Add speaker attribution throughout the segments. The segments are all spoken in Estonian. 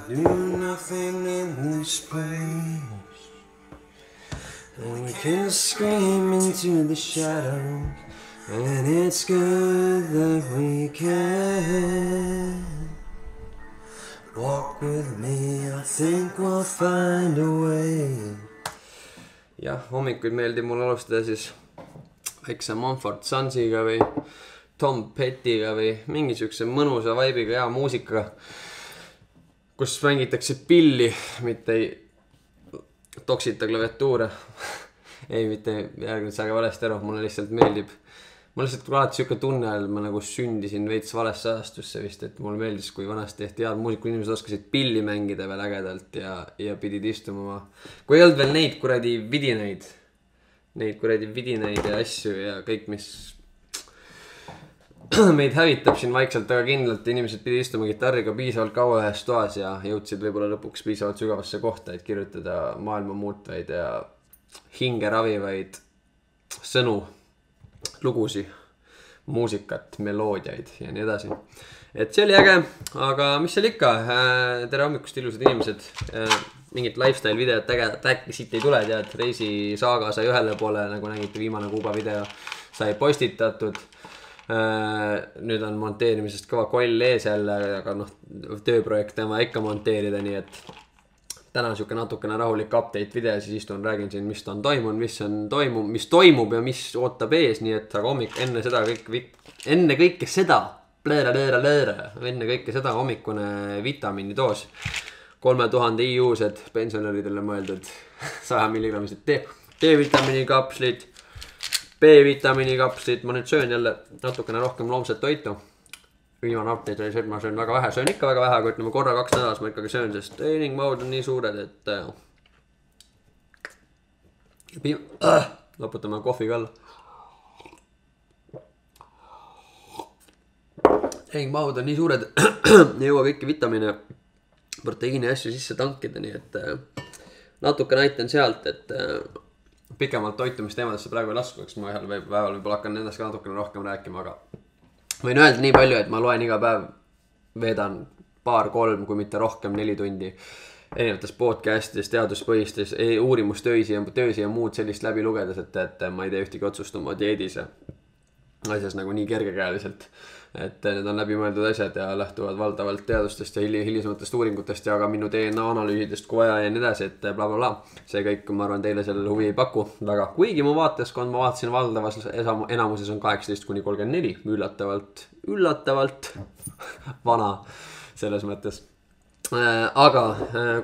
Speaker 1: do nothing in this place, and we can scream into the shadows, and it's good that we can. Walk with me, I think we'll find a way. Jah, hommikuid meeldib mul alustada siis väikse Mumford Sonsiga või Tom Pettiga või mingi siukse mõnusa vaibiga ja muusikaga, kus mängitakse pilli, mitte ei toksita klaviatuure. Ei, mitte järgmine saage valesti aru, mulle lihtsalt meeldib. Mul lihtsalt alati siuke tunne, et ma nagu sündisin veits valesse ajastusse vist, et mulle meeldis, kui vanasti tehti head muusikud, inimesed oskasid pilli mängida veel ägedalt ja pidid istuma. Kui ei olnud veel neid kuradi vidinaid ja asju ja kõik, mis meid hävitab siin vaikselt, aga kindlalt inimesed pidi istuma gitarriga piisavalt kaua ühes toas ja jõudsid võib-olla lõpuks piisavalt sügavasse kohta, et kirjutada maailma muutvaid ja hinge ravivaid sõnu, lugusi, muusikat, meloodiaid ja nii edasi. Et see oli äge, aga mis seal ikka, tere hommikust ilusad inimesed, mingit lifestyle videot äkki siit ei tule, tead, Reisi saaga sai ühele poole, nagu nägite viimane Kuuba video sai postitatud. Nüüd on monteerimisest kõva koll ees jälle, aga tööprojekte on vaja ikka monteerida, nii et täna on siuke natukene rahulik update video, siis istun, räägin siin, mis on toimunud, mis toimub ja mis ootab ees, nii et aga hommik enne kõike seda hommikune vitamiinidoos 3000 IU-sed pensionäridele mõeldud 100 milligrammised D-vitamiini kapslid, B-vitamiini kapslid, ma nüüd söön jälle natukene rohkem loomset toitu. Viimane update oli see, et ma söön väga vähe, söön ikka väga vähe, aga ütleme korra 2 nädalas ma ikkagi söön, sest treeningmaud on nii suured, et lõputame kohviga alla. Treeningmaud on nii suured, ei jõua kõiki vitamiine, proteiine ja asju sisse tankida, nii et natuke näitan sealt, et pikemalt toitumisteemadesse praegu ei lasku, eks ma ühel päeval võib-olla hakkan nendest ka natukene rohkem rääkima, aga võin öelda nii palju, et ma loen iga päev, veedan 2-3, kui mitte rohkem 4 tundi erinevates podcastides, teaduspõhistes, uurimustöösi ja muud sellist läbi lugedes, et ma ei tee ühtegi otsust oma dieedis ja asjas nagu nii kergekäeliselt. Et need on läbimõeldud asjad ja lähtuvad valdavalt teadustest ja hilisematest uuringutest ja ka minu DNA analüüsidest kui vaja ja nii edasi, et bla bla bla. See kõik, ma arvan, teile sellele huvi ei paku väga. Kuigi mu vaataskond, ma vaatasin valdavas enamuses on 18-34, üllatavalt vana selles mõttes. Aga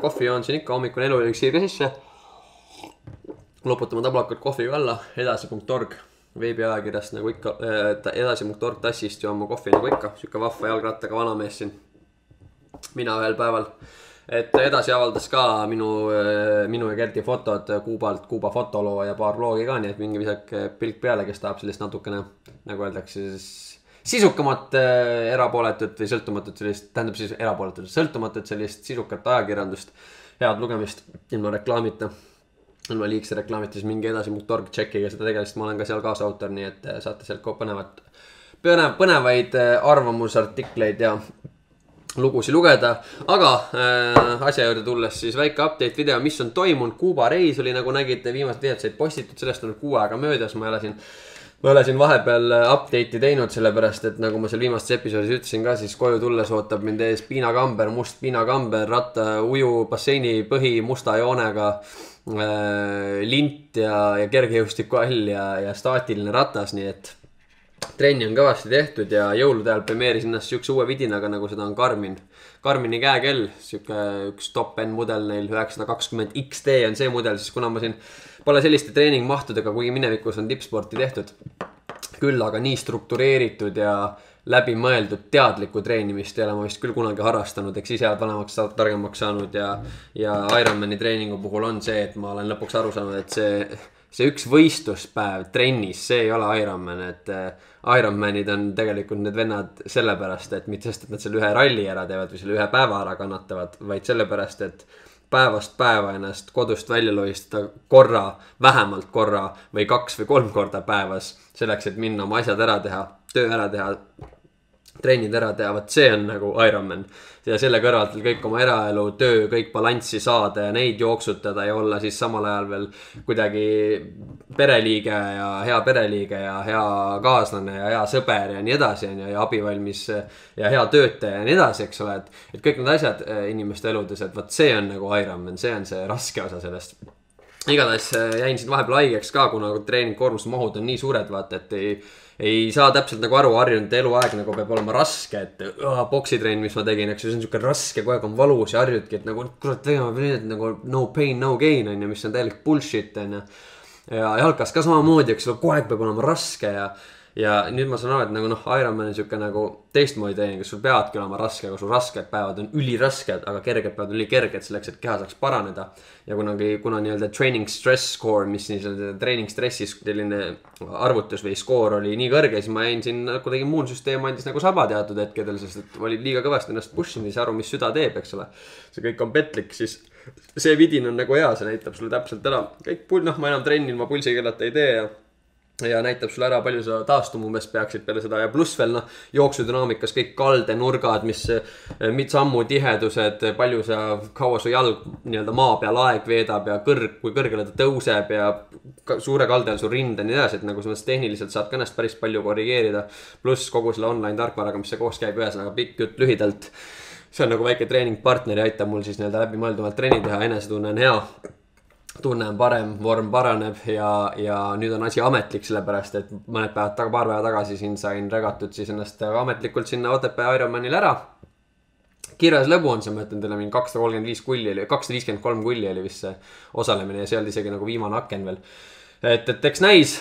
Speaker 1: kohvi on siin ikka hommikune elu eliksiirga sisse. Loputame tablakut kohviga alla, edasi.org. Veebiajakirjast nagu ikka, edasi.org tassist ju oma kohvi nagu ikka, siuke vahva jalgrattaga vanamees siin. Mina ühel päeval, et edasi avaldas ka minu ja Gerti fotod Kuubalt, Kuuba fotoloo ja paar bloogi ka, nii et mingi visake pilk peale, kes tahab sellist natukene, nagu öeldakse, sisukamat erapooletut või sõltumatut sellist, tähendab siis erapooletut, sõltumatut sellist sisukat ajakirjandust, head lugemist ilma reklaamita. Ma liigse reklaamitis mingi edasi.org tšekiga seda tegelikult, ma olen ka seal kaasautor, nii et saate sealt põnevaid arvamusartikleid ja lugusi lugeda. Aga asja juurde tulles siis väike update video, mis on toimunud. Kuuba reis oli, nagu nägite, viimased videod said postitud, sellest on 6 aega möödas. Ma ei ole siin vahepeal update'i teinud, sellepärast, et nagu ma seal viimastes episoodis ütlesin ka, siis koju tulles ootab mind ees piinakamber, must piinakamber, ratta, uju, basseini põhi musta joonega, lint ja kergejõustiku all ja staatiline ratas, nii et trenni on kõvasti tehtud ja jõulude ajal premeerisin ennast siukse uue vidinaga, nagu seda on Garmini käekell, siuke üks top-end mudel neil 920 XT on see mudel, siis kuna ma siin pole selliste treeningmahtudega, kuigi minevikus on tippsporti tehtud, küll aga nii struktureeritud ja läbimõeldud teadlikku treenimist ei ole ma vist küll kunagi harrastanud, eks ise vanemaks targemaks saanud ja Ironmani treeningu puhul on see, et ma olen lõpuks aru saanud, et see üks võistluspäev trennis, see ei ole Ironman, et Ironmanid on tegelikult need vennad sellepärast, et mitte sest, et nad selle ühe ralli ära teevad või selle ühe päeva ära kannatavad, vaid sellepärast, et päevast päeva ennast kodust välja lohistada vähemalt korra või 2 või 3 korda päevas selleks, et minna oma asjad ära teha, töö ära teha, trennid ära teha, vot see on nagu Ironman. Ja selle kõrvalt kõik oma eraelu, töö, kõik balanssi saada ja neid jooksutada ja olla siis samal ajal veel kuidagi pereliige ja hea kaaslane ja hea sõber ja nii edasi ja abivalmis ja hea töötaja ja nii edasi, eks ole, et kõik need asjad inimeste eludes, et vot see on nagu Ironman, see on see raske osa sellest. Igatahes jäin siin vahepeal haigeks ka, kuna treeningkoormuse mahud on nii suured, vaata, et ei saa täpselt nagu aru, harjunud eluaeg nagu peab olema raske, et boksitrenn, mis ma tegin, eks ju, see on niisugune raske, kogu aeg on valus ja harjudki, et nagu kurat tegema nüüd nagu no pain, no gain on ju, mis on täielik bullshit on ju. Ja jalkas ka samamoodi, eks ju, kogu aeg peab olema raske ja nüüd ma saan aru, et nagu Ironman on niisugune nagu teistmoodi treening, kus sul peavadki olema raske, aga sul rasked päevad on ülirasked, aga kerged päevad on ülikerged selleks, et keha saaks paraneda. Ja kuna nii-öelda training stress score, mis training stressis selline arvutus või skoor oli nii kõrge, siis ma jäin siin, kuidagi immuunsüsteem andis nagu saba teatud hetkedel, sest et olid liiga kõvasti ennast pushin, ei saa aru, mis süda teeb, eks ole. See kõik on petlik, siis see vidin on nagu hea, see näitab sulle täpselt ära. Kõik ma enam trennin, ma pulsikellata ei tee ja näitab sulle ära, palju sa taastuma umbes peaksid peale seda ja pluss veel jooksudünaamikas kõik kaldenurgad, mis sammu tihedused, palju kaua su jalg nii-öelda maa peal aeg veedab ja kui kõrgele ta tõuseb ja suure kalde on su rind ja nii edasi, et nagu selles tehniliselt saad ka ennast päris palju korrigeerida, pluss kogu selle online tarkvaraga, mis see koos käib, ühesõnaga pikk jutt lühidalt. See on nagu väike treeningpartner ja aitab mul siis nii-öelda läbimõeldumalt trenni teha, enesetunne on hea. Tunne on parem, vorm paraneb ja nüüd on asi ametlik, sellepärast, et paar päeva tagasi siin sain regatud siis ennast ametlikult sinna Otepää Ironmanil ära. Kirjas lõbu on see, ma ütlen teile, 235 kulli oli, 253 kulli oli vist see osalemine ja see oli isegi nagu viimane aken veel. Et eks näis,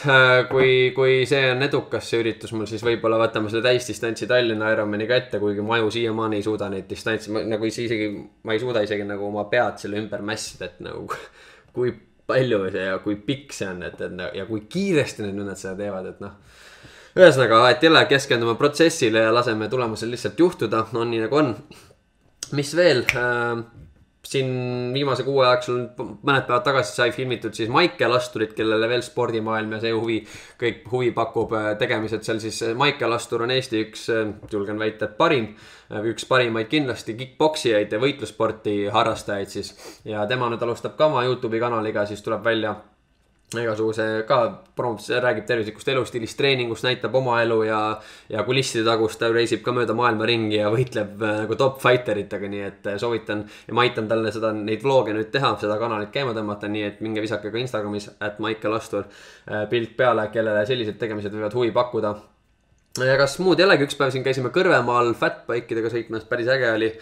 Speaker 1: kui see on edukas see üritus mul, siis võib-olla võtame selle täisdistantsi Tallinna Ironmani ka ette, kuigi ma ju siiamaani ei suuda neid distantsi, nagu ma ei suuda isegi nagu oma pead selle ümber mässida, et nagu kui palju see ja kui pikk see on, ja kui kiiresti need seda teevad, et ühesõnaga, et jälle keskendume protsessile ja laseme tulemusel lihtsalt juhtuda, on nii nagu on. Mis veel? Siin viimase kuu jooksul mõned päevad tagasi sai filmitud siis Maike Lasturit, kellele veel spordimaailm ja see kõik huvi pakub tegemised seal siis. Maike Lastur on Eesti üks, julgen väita, et üks parimaid kindlasti kickboksijaid ja võitlussporti harrastajaid siis. Ja tema nüüd alustab ka oma YouTube'i kanaliga, siis tuleb välja igasuguse ka räägib tervislikust elustiilist, treeningust, näitab oma elu ja kulisside tagust, ta reisib ka mööda maailma ringi ja võitleb nagu top fighteritega, nii et soovitan ja ma aitan talle neid vloge nüüd teha, seda kanalit käima tõmmata, nii et minge visake ka Instagramis @Maike Lastur pilt peale, kellele sellised tegemised võivad huvi pakkuda. Ja kas muud jällegi üks päev siin käisime Kõrvemaal fatbike'idega sõitmas, päris äge oli,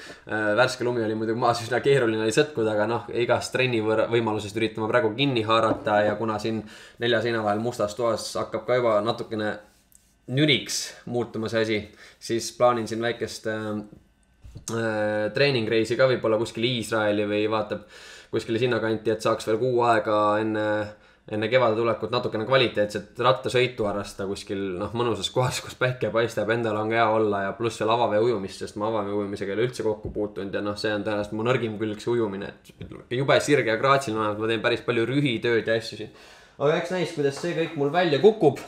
Speaker 1: värske lumi oli muidugi maas üsna keeruline oli sõtkuda, aga igast trenni võimalusest üritama praegu kinni haarata ja kuna siin 4 seina vahel mustas toas hakkab ka juba natukene nüriks muutuma see asi, siis plaanin siin väikest treeningreisi ka võib-olla kuskil Iisraeli või vaatab kuskile sinna kanti, et saaks veel kuu aega enne kevade tulekut natukene kvaliteetset rattasõitu harrasta kuskil mõnusas kohas, kus päike paistab, endal on hea olla ja pluss veel avavee ujumist, sest ma avavee ujumisega ei ole üldse kokku puutunud ja see on tõenäoliselt mu nõrgim külg see ujumine, et jube sirge ja kraatsil on, ma teen päris palju rühitööd ja asju siin. Aga eks näis, kuidas see kõik mul välja kukub.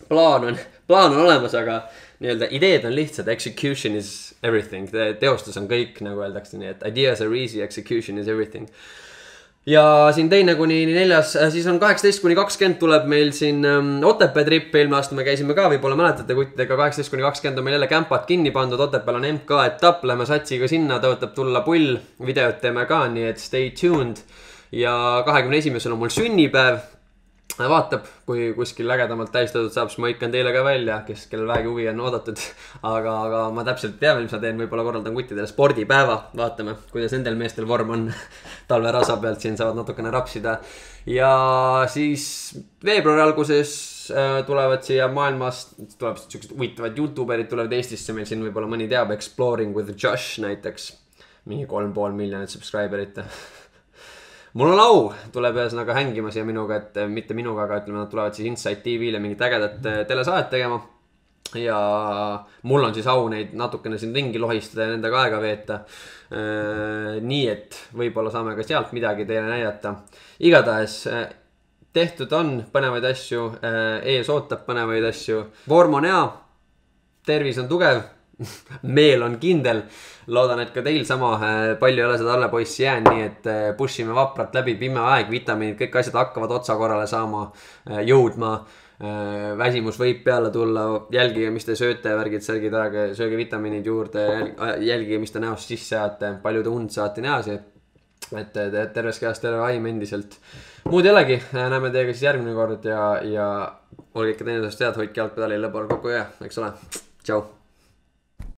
Speaker 1: Plaan on olemas, aga nii-öelda ideed on lihtsad, execution is everything, teostus on kõik, nagu öeldakse nii, et ideas are easy, execution is everything. Ja siin 2-4, siis on 18-20 tuleb meil siin Otepää trip, eelmine aasta me käisime ka, võib-olla mäletate kuttidega, 18-20 on meil jälle kämpad kinni pandud, Otepääl on MK etapp, lähme satsiga sinna, tõotab tulla pull, videot teeme ka, nii et stay tuned. Ja 21. on mul sünnipäev, vaatab, kui kuskil ägedamalt tähistatud saab, siis ma ikkan teile ka välja, kellel väegi huvi on oodatud. Aga ma täpselt tean, mis ma teen, võib-olla korraldan kuttidele spordipäeva, vaatame, kuidas nendel meestel vorm on talverasa pealt, siin saavad natukene rapsida. Ja siis veebruari alguses tulevad siia maailmast, tuleb sellised huvitavad youtuberid tulevad Eestisse, meil siin võib-olla mõni teab, Exploring with Josh näiteks, mingi 3,5 miljonit subscriberit. Mul on au, tuleb ühesõnaga hängima siia minuga, et mitte minuga, aga ütleme, nad tulevad siis Inside TV-le mingit ägedat telesaadet tegema. Ja mul on siis au neid natukene siin ringi lohistada ja nendega aega veeta. Nii et võib-olla saame ka sealt midagi teile näidata. Igatahes tehtud on põnevaid asju, ees ootab põnevaid asju. Vorm on hea, tervis on tugev meel on kindel. Loodan, et ka teil sama palju ei ole seda alla poissi jäänud, nii et pushime vapralt läbi pime aeg, vitamiinid, kõik asjad hakkavad otsa korrale saama, jõudma. Väsimus võib peale tulla, jälgige, mis te sööte, värgid, särgid, sööge vitamiinid juurde, jälgige, mis te näost sisse saate, palju te und saate, nii edasi. Et terves kehas terve vaim endiselt. Muud ei olegi, näeme teiega siis järgmine kord ja olge ikka teineteisest head, hoidke jalgpedali lõpul kokku ja, eks ole. Tšau.